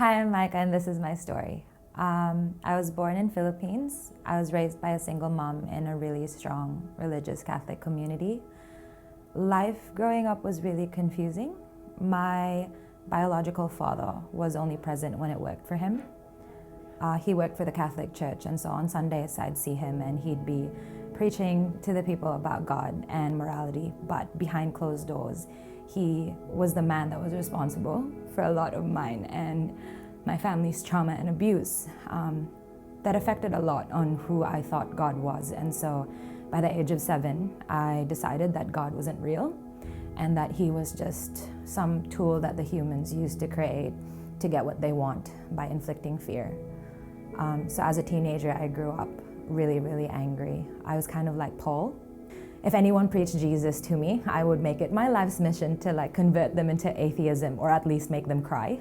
Hi, I'm Myka, and this is my story. I was born in Philippines. I was raised by a single mom in a really strong religious Catholic community. Life growing up was really confusing. My biological father was only present when it worked for him. He worked for the Catholic Church, and so on Sundays I'd see him and he'd be preaching to the people about God and morality, but behind closed doors, he was the man that was responsible for a lot of mine and my family's trauma and abuse. That affected a lot on who I thought God was. And so by the age of 7, I decided that God wasn't real and that he was just some tool that the humans use to create to get what they want by inflicting fear. So as a teenager, I grew up really, really angry. I was kind of like Paul. If anyone preached Jesus to me, I would make it my life's mission to convert them into atheism or at least make them cry.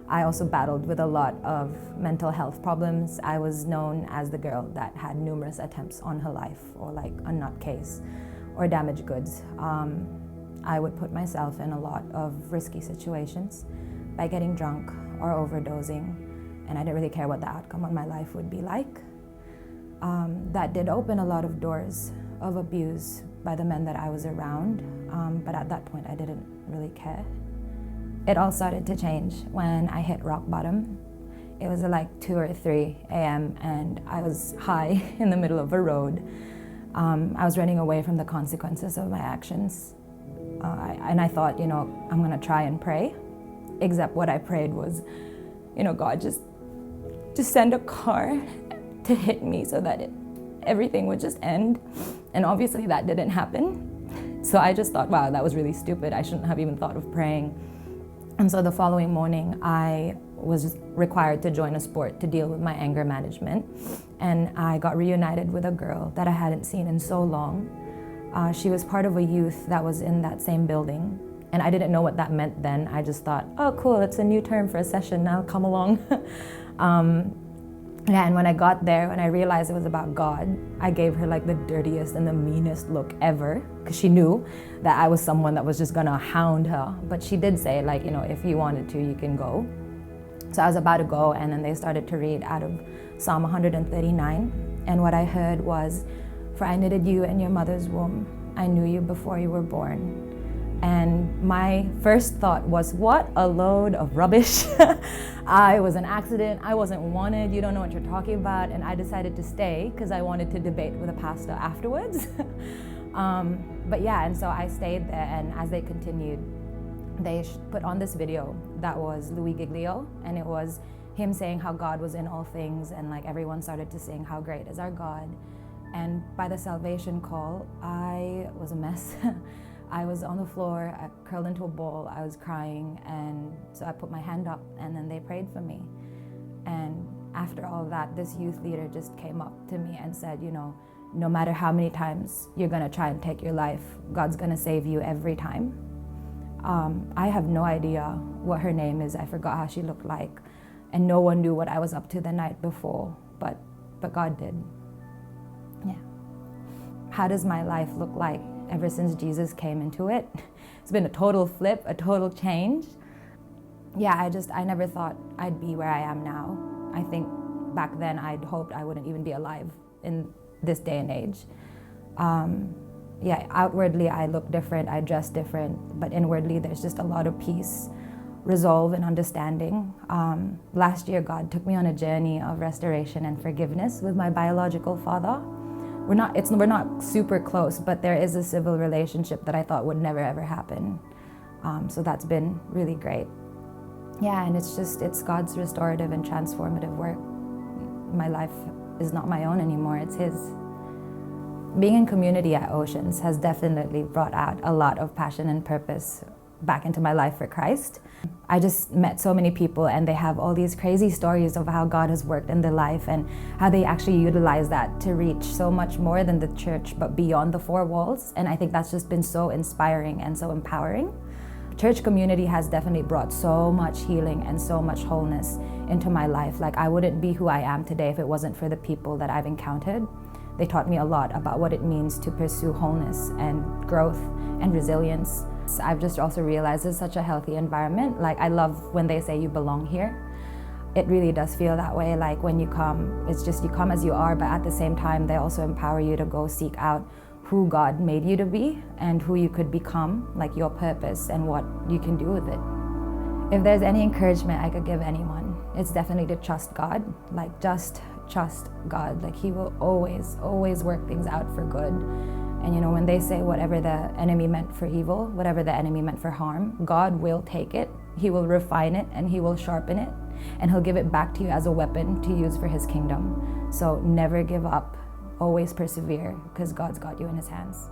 I also battled with a lot of mental health problems. I was known as the girl that had numerous attempts on her life, or like a nutcase or damaged goods. I would put myself in a lot of risky situations by getting drunk or overdosing, and I didn't really care what the outcome of my life would be like. That did open a lot of doors of abuse by the men that I was around, but at that point I didn't really care. It all started to change when I hit rock bottom. It was like 2 or 3 a.m. and I was high in the middle of a road. I was running away from the consequences of my actions. And I thought, I'm gonna try and pray. Except what I prayed was, God, just send a car to hit me so that everything would just end. And obviously that didn't happen. So I just thought, wow, that was really stupid. I shouldn't have even thought of praying. And so the following morning, I was required to join a sport to deal with my anger management. And I got reunited with a girl that I hadn't seen in so long. She was part of a youth that was in that same building. And I didn't know what that meant then. I just thought, oh, cool, it's a new term for a session, I'll come along. And when I got there, when I realized it was about God, I gave her the dirtiest and the meanest look ever, because she knew that I was someone that was just gonna hound her. But she did say, if you wanted to, you can go. So I was about to go, and then they started to read out of Psalm 139. And what I heard was, "For I knitted you in your mother's womb. I knew you before you were born." And my first thought was, what a load of rubbish. I was an accident, I wasn't wanted, you don't know what you're talking about, and I decided to stay because I wanted to debate with a pastor afterwards. But yeah, and so I stayed there, and as they continued, they put on this video that was Louis Giglio, and it was him saying how God was in all things, and everyone started to sing, "How great is our God." And by the salvation call, I was a mess. I was on the floor, I curled into a ball, I was crying, and so I put my hand up and then they prayed for me. And after all that, this youth leader just came up to me and said, no matter how many times you're gonna try and take your life, God's gonna save you every time. I have no idea what her name is, I forgot how she looked like, and no one knew what I was up to the night before, but God did. Yeah. How does my life look like ever since Jesus came into it? It's been a total flip, a total change. Yeah, I never thought I'd be where I am now. I think back then I'd hoped I wouldn't even be alive in this day and age. Yeah, outwardly I look different, I dress different, but inwardly there's just a lot of peace, resolve, and understanding. Last year God took me on a journey of restoration and forgiveness with my biological father. We're not super close, but there is a civil relationship that I thought would never ever happen. So that's been really great. Yeah, and it's God's restorative and transformative work. My life is not my own anymore, it's His. Being in community at Oceans has definitely brought out a lot of passion and purpose back into my life for Christ. I just met so many people, and they have all these crazy stories of how God has worked in their life and how they actually utilize that to reach so much more than the church, but beyond the 4 walls. And I think that's just been so inspiring and so empowering. Church community has definitely brought so much healing and so much wholeness into my life. I wouldn't be who I am today if it wasn't for the people that I've encountered. They taught me a lot about what it means to pursue wholeness and growth and resilience. I've just also realized it's such a healthy environment. I love when they say you belong here. it really does feel that way. Like when you come, it's just you come as you are, but at the same time, they also empower you to go seek out who God made you to be and who you could become, like your purpose and what you can do with it. If there's any encouragement I could give anyone, it's definitely to trust God. Like just trust God. Like He will always work things out for good. And you know, when they say whatever the enemy meant for evil, whatever the enemy meant for harm, God will take it, He will refine it, and He will sharpen it, and He'll give it back to you as a weapon to use for His kingdom. So never give up, always persevere, because God's got you in His hands.